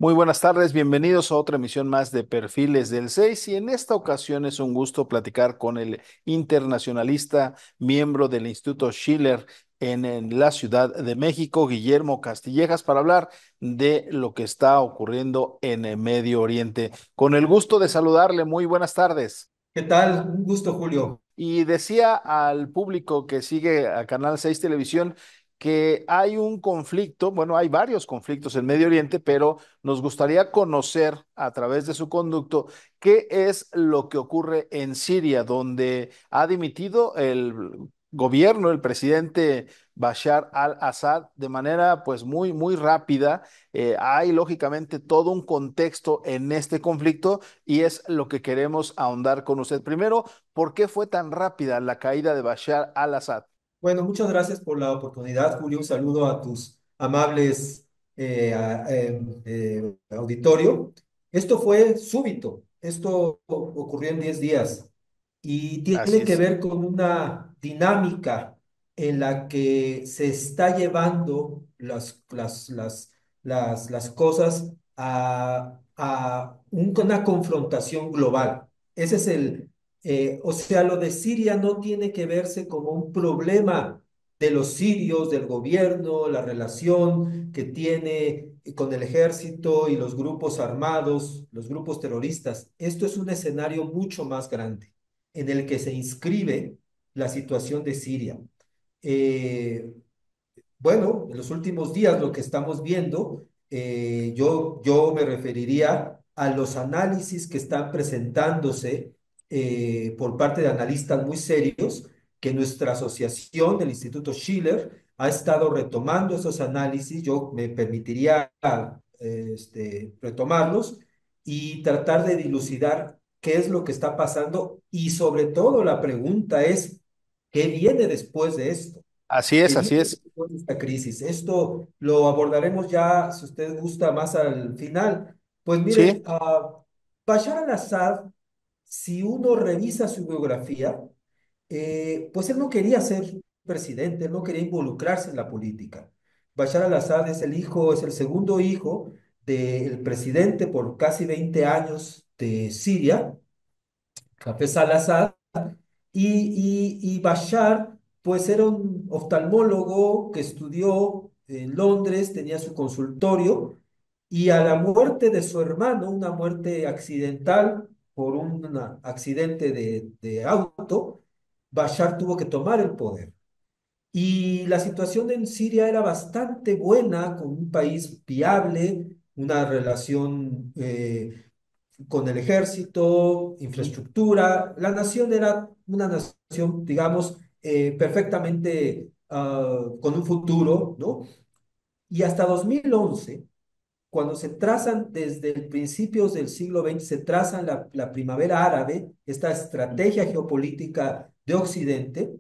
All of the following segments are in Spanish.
Muy buenas tardes, bienvenidos a otra emisión más de Perfiles del 6 y en esta ocasión es un gusto platicar con el internacionalista, miembro del Instituto Schiller en la Ciudad de México, Guillermo Castillejas, para hablar de lo que está ocurriendo en el Medio Oriente. Con el gusto de saludarle, muy buenas tardes. ¿Qué tal? Un gusto, Julio. Y decía al público que sigue a Canal 6 Televisión que hay un conflicto, bueno, hay varios conflictos en Medio Oriente, pero nos gustaría conocer a través de su conducto qué es lo que ocurre en Siria, donde ha dimitido el gobierno, el presidente Bashar al-Assad de manera pues muy rápida. Hay lógicamente todo un contexto en este conflicto y es lo que queremos ahondar con usted. Primero, ¿por qué fue tan rápida la caída de Bashar al-Assad? Bueno, muchas gracias por la oportunidad, Julio. Un saludo a tus amables auditorio. Esto fue súbito. Esto ocurrió en 10 días y Así tiene que es. ver con una dinámica en la que se está llevando las cosas a una confrontación global. Ese es o sea, lo de Siria no tiene que verse como un problema de los sirios, del gobierno, la relación que tiene con el ejército y los grupos armados, los grupos terroristas. Esto es un escenario mucho más grande en el que se inscribe la situación de Siria. Eh, bueno, en los últimos días lo que estamos viendo, yo me referiría a los análisis que están presentándose por parte de analistas muy serios, que nuestra asociación, el Instituto Schiller, ha estado retomando esos análisis. Yo me permitiría retomarlos y tratar de dilucidar qué es lo que está pasando y sobre todo la pregunta es, ¿qué viene después de esto? Así ¿Qué es, así viene es. después de esta crisis? Esto lo abordaremos ya, si usted gusta, más al final. Pues mire, Sí, Bashar al-Assad, si uno revisa su biografía, pues él no quería ser presidente, él no quería involucrarse en la política. Bashar al-Assad es el hijo, es el segundo hijo del presidente por casi 20 años de Siria, Hafez al-Assad, y Bashar, pues era un oftalmólogo que estudió en Londres, tenía su consultorio, y a la muerte de su hermano, una muerte accidental por un accidente de auto, Bashar tuvo que tomar el poder. Y la situación en Siria era bastante buena, con un país viable, una relación con el ejército, ujú, infraestructura. La nación era una nación, digamos, perfectamente con un futuro, ¿no? Y hasta 2011, cuando se trazan desde el principios del siglo XX, se trazan la primavera árabe, esta estrategia geopolítica de Occidente.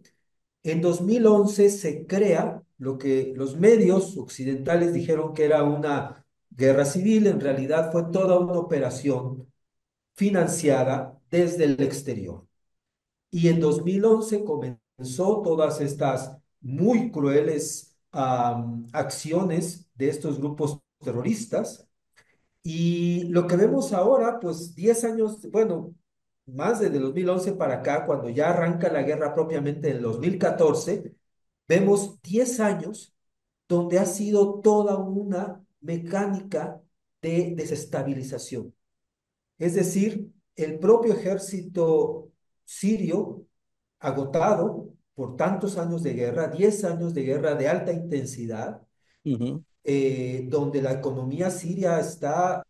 En 2011 se crea lo que los medios occidentales dijeron que era una guerra civil, en realidad fue toda una operación financiada desde el exterior. Y en 2011 comenzó todas estas muy crueles acciones de estos grupos terroristas. Y lo que vemos ahora, pues 10 años, bueno, más desde 2011 para acá, cuando ya arranca la guerra propiamente en el 2014, vemos 10 años donde ha sido toda una mecánica de desestabilización. Es decir, el propio ejército sirio, agotado por tantos años de guerra, 10 años de guerra de alta intensidad, ujú. donde la economía siria está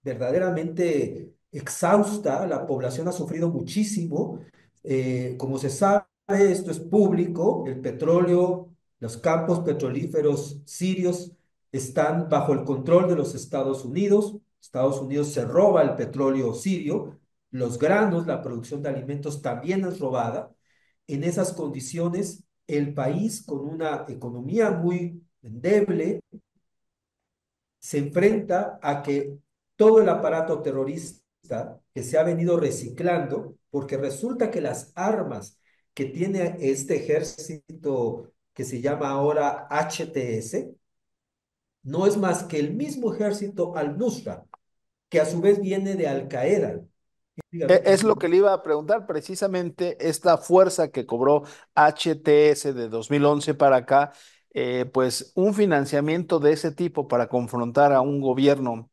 verdaderamente exhausta, la población ha sufrido muchísimo. Como se sabe, esto es público, el petróleo, los campos petrolíferos sirios están bajo el control de los Estados Unidos. Estados Unidos se roba el petróleo sirio los granos, la producción de alimentos también es robada. En esas condiciones, el país con una economía muy endeble se enfrenta a que todo el aparato terrorista que se ha venido reciclando, porque resulta que las armas que tiene este ejército que se llama ahora HTS, no es más que el mismo ejército al-Nusra, que a su vez viene de Al-Qaeda. Dígame. Es lo que le iba a preguntar, precisamente esta fuerza que cobró HTS de 2011 para acá, pues un financiamiento de ese tipo para confrontar a un gobierno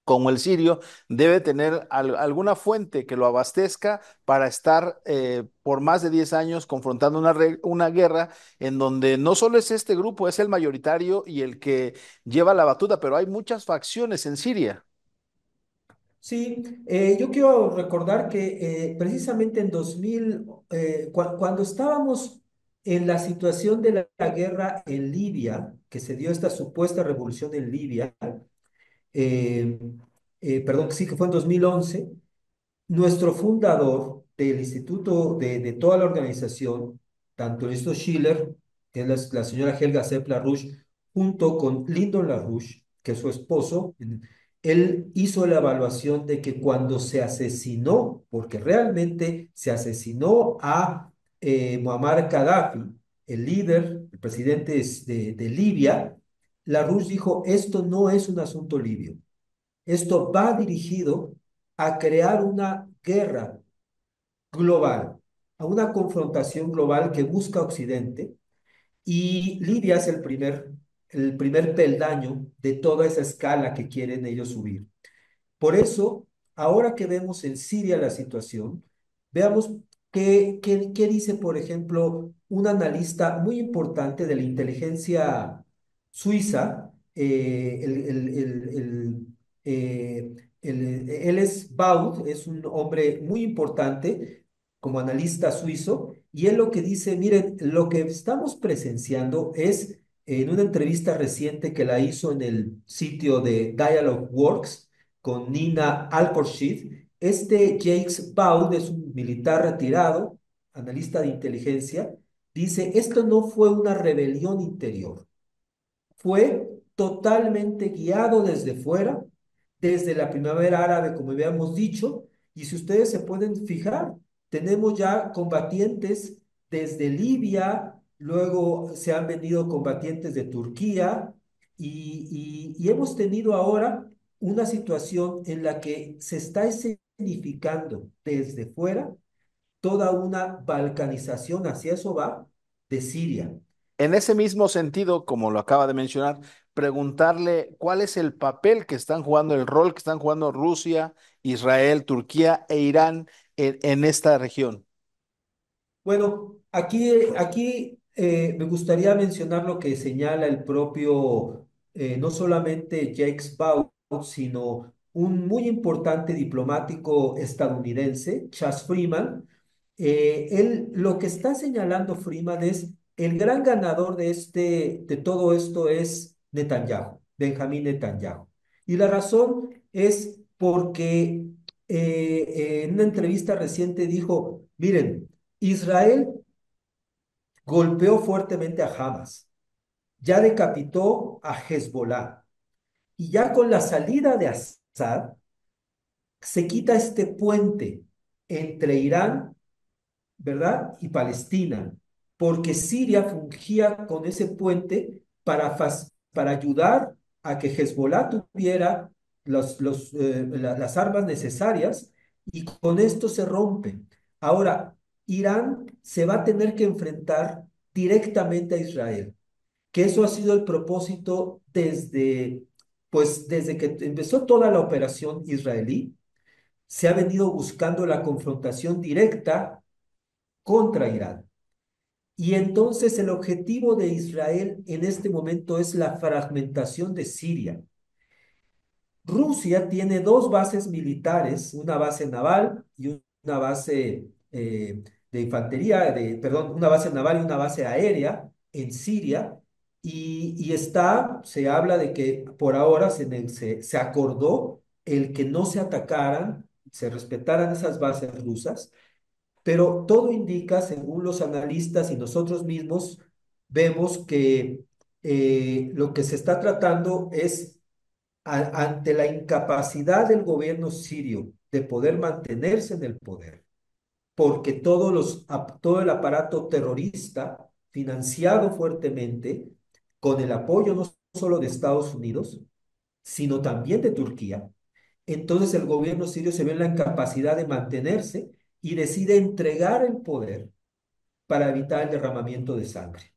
como el sirio debe tener alguna fuente que lo abastezca para estar por más de 10 años confrontando una guerra en donde no solo es este grupo, es el mayoritario y el que lleva la batuta, pero hay muchas facciones en Siria. Sí, yo quiero recordar que precisamente en 2000, cuando estábamos en la situación de la guerra en Libia, que se dio esta supuesta revolución en Libia, eh, perdón, sí que fue en 2011. Nuestro fundador del instituto, de toda la organización, tanto el Instituto Schiller, que es la señora Helga Sepp LaRouche, junto con Lyndon LaRouche, que es su esposo, él hizo la evaluación de que cuando se asesinó, porque realmente se asesinó a Muammar Gaddafi, el líder, el presidente de Libia, LaRouche dijo, esto no es un asunto libio. Esto va dirigido a crear una guerra global, a una confrontación global que busca Occidente, y Libia es el primer peldaño de toda esa escala que quieren ellos subir. Por eso, ahora que vemos en Siria la situación, veamos qué dice, por ejemplo, un analista muy importante de la inteligencia suiza, él es Baud, es un hombre muy importante como analista suizo, y él lo que dice, miren, lo que estamos presenciando es en una entrevista reciente que la hizo en el sitio de Dialogue Works, con Nina Alcorshid. Este Jakes Baud es un militar retirado, analista de inteligencia. Dice, esto no fue una rebelión interior, fue totalmente guiado desde fuera, desde la primavera árabe, como habíamos dicho, y si ustedes se pueden fijar, tenemos ya combatientes desde Libia, luego se han venido combatientes de Turquía, y hemos tenido ahora una situación en la que se está escenificando desde fuera toda una balcanización, hacia eso va, de Siria. En ese mismo sentido, como lo acaba de mencionar, preguntarle cuál es el papel que están jugando, el rol que están jugando Rusia, Israel, Turquía e Irán en esta región. Bueno, aquí me gustaría mencionar lo que señala el propio, no solamente Jake Baum, sino un muy importante diplomático estadounidense, Chas Freeman. Él, lo que está señalando Freeman es el gran ganador de todo esto es Netanyahu, Benjamín Netanyahu. Y la razón es porque en una entrevista reciente dijo, miren, Israel golpeó fuertemente a Hamas, ya decapitó a Hezbollah y ya con la salida de Assad se quita este puente entre Irán, ¿verdad? Y Palestina, porque Siria fungía con ese puente para ayudar a que Hezbollah tuviera las armas necesarias y con esto se rompe. Ahora, Irán se va a tener que enfrentar directamente a Israel, que eso ha sido el propósito desde que empezó toda la operación israelí, se ha venido buscando la confrontación directa contra Irán. Y entonces el objetivo de Israel en este momento es la fragmentación de Siria. Rusia tiene dos bases militares, una base naval y una base de infantería, perdón, una base naval y una base aérea en Siria. Se habla de que por ahora se acordó el que no se atacaran se respetaran esas bases rusas, pero todo indica, según los analistas y nosotros mismos, vemos que lo que se está tratando es, ante la incapacidad del gobierno sirio de poder mantenerse en el poder, porque todo el aparato terrorista, financiado fuertemente, con el apoyo no solo de Estados Unidos, sino también de Turquía, entonces el gobierno sirio se ve en la incapacidad de mantenerse y decide entregar el poder para evitar el derramamiento de sangre.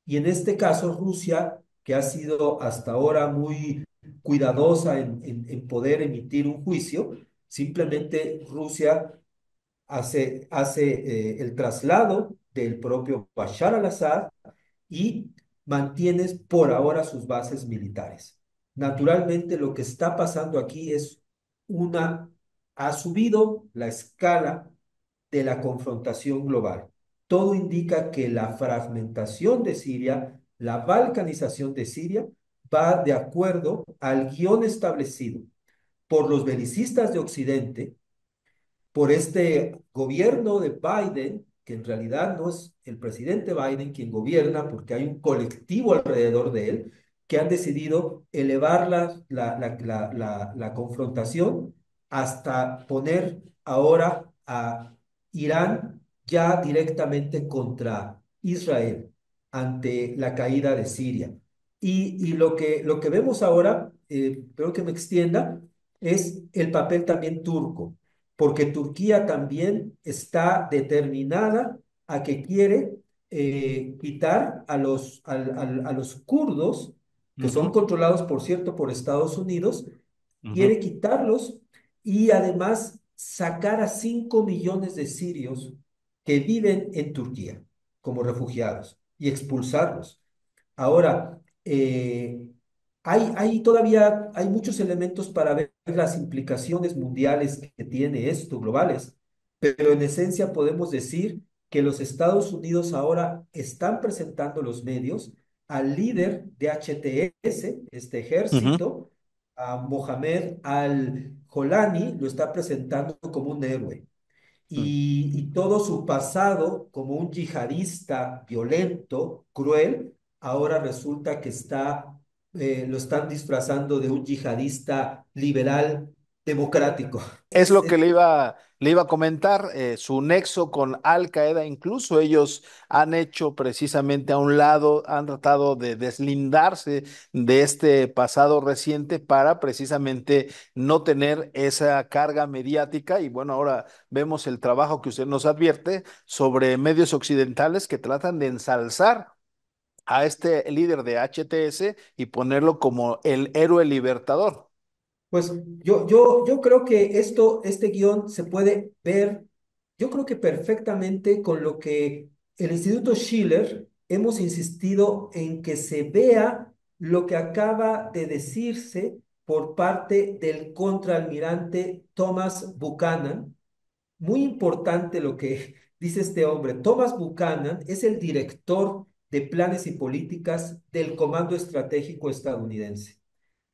Y en este caso, Rusia, que ha sido hasta ahora muy cuidadosa en poder emitir un juicio, simplemente Rusia hace el traslado del propio Bashar al-Assad y mantiene por ahora sus bases militares. Naturalmente, lo que está pasando aquí es una, ha subido la escala de la confrontación global. Todo indica que la fragmentación de Siria, la balcanización de Siria, va de acuerdo al guión establecido por los belicistas de Occidente, por este gobierno de Biden, que en realidad no es el presidente Biden quien gobierna, porque hay un colectivo alrededor de él, que han decidido elevar la confrontación hasta poner ahora a Irán ya directamente contra Israel ante la caída de Siria. Y lo que vemos ahora, creo que me extienda, es el papel también turco, porque Turquía también está determinada a que quiere quitar a los kurdos, que son Ujú, controlados, por cierto, por Estados Unidos, ujú, quiere quitarlos y además sacar a 5 millones de sirios que viven en Turquía como refugiados y expulsarlos. Ahora, todavía hay muchos elementos para ver las implicaciones mundiales que tiene esto, globales, pero en esencia podemos decir que los Estados Unidos ahora están presentando los medios al líder de HTS, este ujú, ejército, a Mohamed al-Jolani, lo está presentando como un héroe ujú. y todo su pasado como un yihadista violento, cruel, ahora resulta que lo están disfrazando de un yihadista liberal democrático. Es lo que le iba a comentar, su nexo con Al Qaeda, incluso ellos han hecho precisamente a un lado, han tratado de deslindarse de este pasado reciente para precisamente no tener esa carga mediática. Y bueno, ahora vemos el trabajo que usted nos advierte sobre medios occidentales que tratan de ensalzar a este líder de HTS y ponerlo como el héroe libertador. Pues yo creo que este guión se puede ver, yo creo que perfectamente con lo que el Instituto Schiller hemos insistido en que se vea lo que acaba de decirse por parte del contraalmirante Thomas Buchanan. Muy importante lo que dice este hombre. Thomas Buchanan es el director de planes y políticas del Comando Estratégico estadounidense.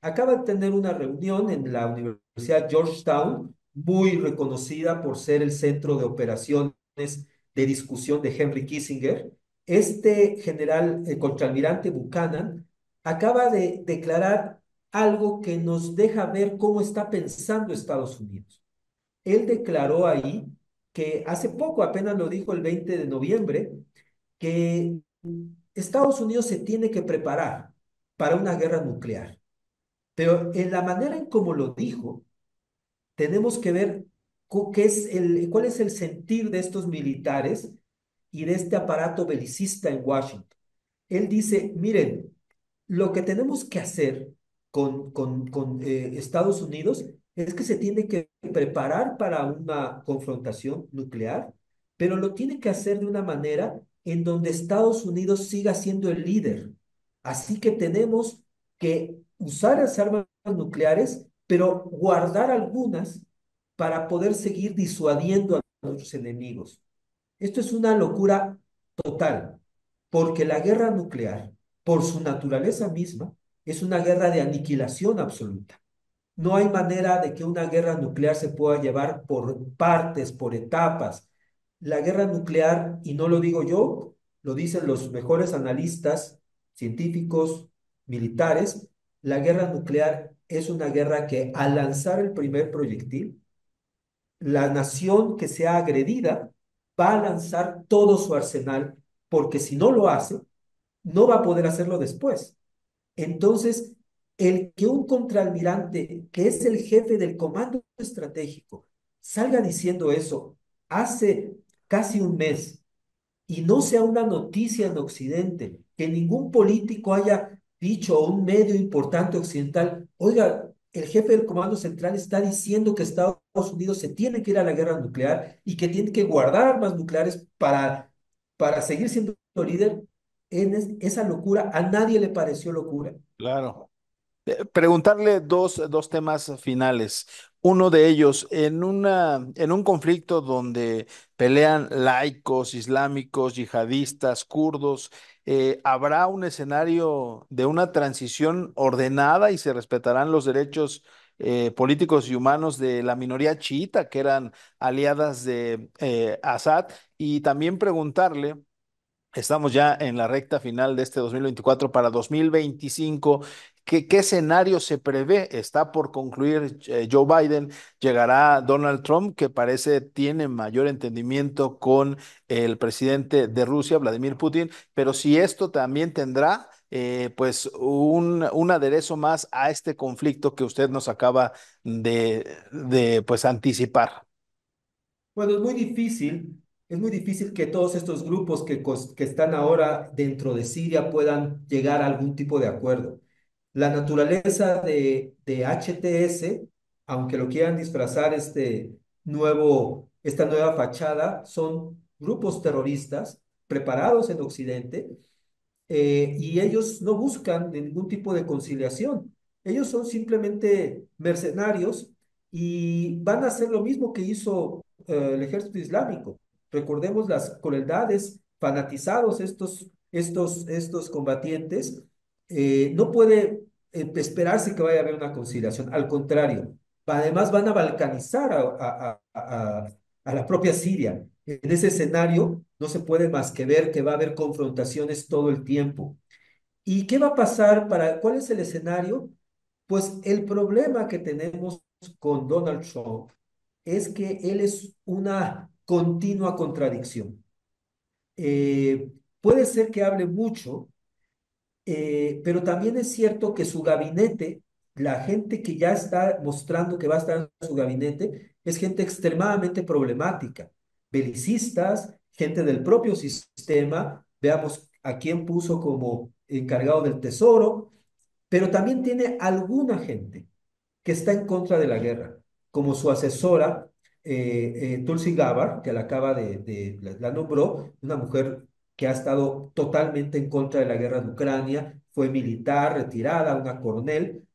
Acaba de tener una reunión en la Universidad Georgetown, muy reconocida por ser el centro de operaciones de discusión de Henry Kissinger. Este general, el contraalmirante Buchanan, acaba de declarar algo que nos deja ver cómo está pensando Estados Unidos. Él declaró ahí que hace poco, apenas lo dijo el 20 de noviembre, que Estados Unidos se tiene que preparar para una guerra nuclear. Pero en la manera en cómo lo dijo, tenemos que ver cuál es el sentir de estos militares y de este aparato belicista en Washington. Él dice, miren, lo que tenemos que hacer con Estados Unidos es que se tiene que preparar para una confrontación nuclear, pero lo tiene que hacer de una manera en donde Estados Unidos siga siendo el líder. Así que tenemos que usar las armas nucleares, pero guardar algunas para poder seguir disuadiendo a nuestros enemigos. Esto es una locura total, porque la guerra nuclear, por su naturaleza misma, es una guerra de aniquilación absoluta. No hay manera de que una guerra nuclear se pueda llevar por partes, por etapas. La guerra nuclear, y no lo digo yo, lo dicen los mejores analistas científicos, militares, la guerra nuclear es una guerra que al lanzar el primer proyectil, la nación que sea agredida va a lanzar todo su arsenal, porque si no lo hace, no va a poder hacerlo después. Entonces, el que un contraalmirante, que es el jefe del comando estratégico, salga diciendo eso hace casi un mes y no sea una noticia en Occidente, que ningún político haya dicho o un medio importante occidental, oiga, el jefe del Comando Central está diciendo que Estados Unidos se tiene que ir a la guerra nuclear y que tiene que guardar armas nucleares para seguir siendo líder. Esa locura a nadie le pareció locura. Claro. Preguntarle dos temas finales. Uno de ellos, en un conflicto donde pelean laicos, islámicos, yihadistas, kurdos, ¿habrá un escenario de una transición ordenada y se respetarán los derechos políticos y humanos de la minoría chiita, que eran aliadas de Assad? Y también preguntarle. Estamos ya en la recta final de este 2024 para 2025. ¿Qué escenario se prevé? Está por concluir Joe Biden, llegará Donald Trump, que parece tiene mayor entendimiento con el presidente de Rusia, Vladimir Putin, pero si esto también tendrá pues un aderezo más a este conflicto que usted nos acaba de pues anticipar. Bueno, es muy difícil que todos estos grupos que están ahora dentro de Siria puedan llegar a algún tipo de acuerdo. La naturaleza de HTS, aunque lo quieran disfrazar esta nueva fachada, son grupos terroristas preparados en Occidente, y ellos no buscan ningún tipo de conciliación. Ellos son simplemente mercenarios y van a hacer lo mismo que hizo el ejército islámico. Recordemos las crueldades, fanatizados estos combatientes. No puede esperarse que vaya a haber una conciliación. Al contrario, además van a balcanizar a la propia Siria. En ese escenario no se puede más que ver que va a haber confrontaciones todo el tiempo. ¿Y qué va a pasar cuál es el escenario? Pues el problema que tenemos con Donald Trump es que él es una continua contradicción. Puede ser que hable mucho, pero también es cierto que su gabinete, la gente que ya está mostrando que va a estar en su gabinete, es gente extremadamente problemática, belicistas, gente del propio sistema, veamos a quién puso como encargado del tesoro, pero también tiene alguna gente que está en contra de la guerra, como su asesora, Tulsi Gabbard, que la acaba la nombró, una mujer que ha estado totalmente en contra de la guerra de Ucrania, fue militar, retirada, una coronel,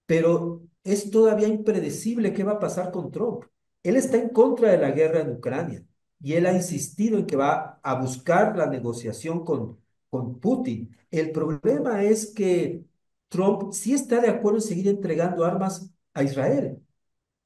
pero es todavía impredecible qué va a pasar con Trump. Él está en contra de la guerra en Ucrania y él ha insistido en que va a buscar la negociación con Putin. El problema es que Trump sí está de acuerdo en seguir entregando armas a Israel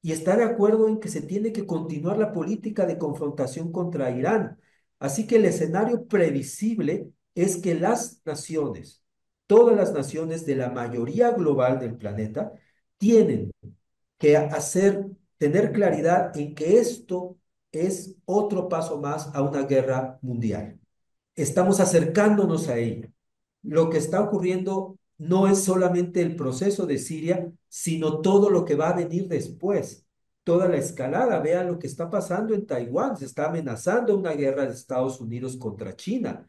y está de acuerdo en que se tiene que continuar la política de confrontación contra Irán. Así que el escenario previsible es que las naciones, todas las naciones de la mayoría global del planeta, tienen que tener claridad en que esto es otro paso más a una guerra mundial. Estamos acercándonos a ella. Lo que está ocurriendo no es solamente el proceso de Siria, sino todo lo que va a venir después. Toda la escalada, vean lo que está pasando en Taiwán, se está amenazando una guerra de Estados Unidos contra China.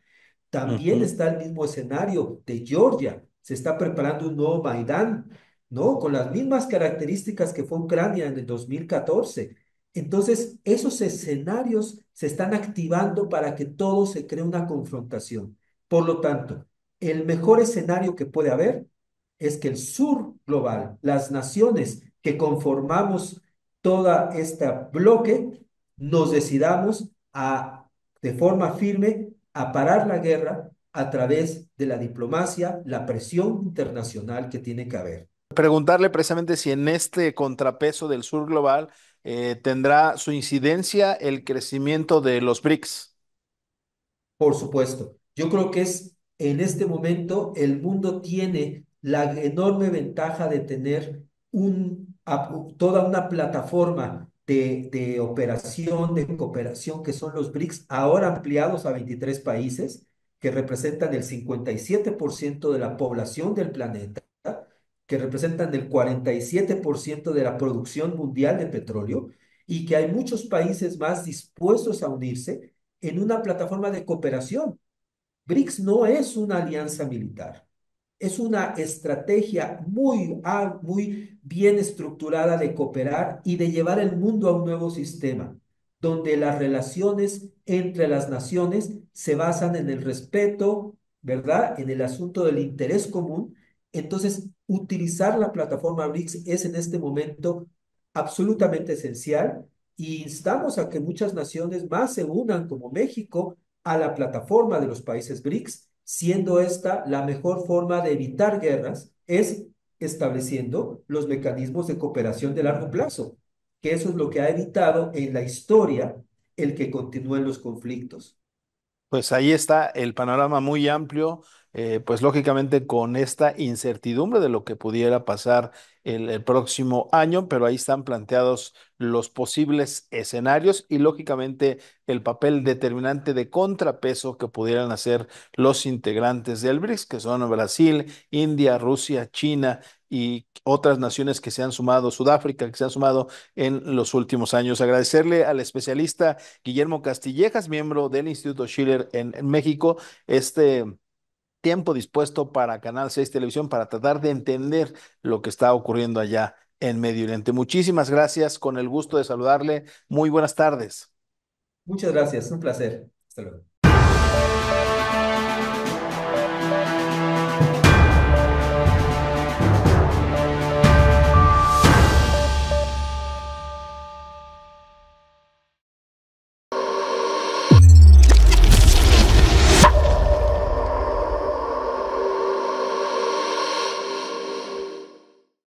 También Ujú. está el mismo escenario de Georgia, se está preparando un nuevo Maidán, ¿no? Con las mismas características que fue Ucrania en el 2014. Entonces, esos escenarios se están activando para que todo se cree una confrontación. Por lo tanto, el mejor escenario que puede haber es que el sur global, las naciones que conformamos toda este bloque, nos decidamos de forma firme a parar la guerra a través de la diplomacia, la presión internacional que tiene que haber. Preguntarle precisamente si en este contrapeso del sur global tendrá su incidencia el crecimiento de los BRICS. Por supuesto. Yo creo que es en este momento el mundo tiene la enorme ventaja de tener toda una plataforma de operación, de cooperación, que son los BRICS, ahora ampliados a 23 países, que representan el 57% de la población del planeta, que representan el 47% de la producción mundial de petróleo, y que hay muchos países más dispuestos a unirse en una plataforma de cooperación. BRICS no es una alianza militar, es una estrategia muy bien estructurada de cooperar y de llevar el mundo a un nuevo sistema, donde las relaciones entre las naciones se basan en el respeto, ¿verdad? En el asunto del interés común. Entonces, utilizar la plataforma BRICS es en este momento absolutamente esencial y instamos a que muchas naciones más se unan, como México, a la plataforma de los países BRICS, siendo esta la mejor forma de evitar guerras, es estableciendo los mecanismos de cooperación de largo plazo, que eso es lo que ha evitado en la historia el que continúen los conflictos. Pues ahí está el panorama muy amplio, pues lógicamente con esta incertidumbre de lo que pudiera pasar el próximo año, pero ahí están planteados los posibles escenarios y lógicamente el papel determinante de contrapeso que pudieran hacer los integrantes del BRICS, que son Brasil, India, Rusia, China y otras naciones que se han sumado, Sudáfrica, que se han sumado en los últimos años. Agradecerle al especialista Guillermo Castillejas, miembro del Instituto Schiller en México, este tiempo dispuesto para Canal 6 Televisión para tratar de entender lo que está ocurriendo allá en Medio Oriente. Muchísimas gracias, con el gusto de saludarle. Muy buenas tardes. Muchas gracias, un placer. Hasta luego.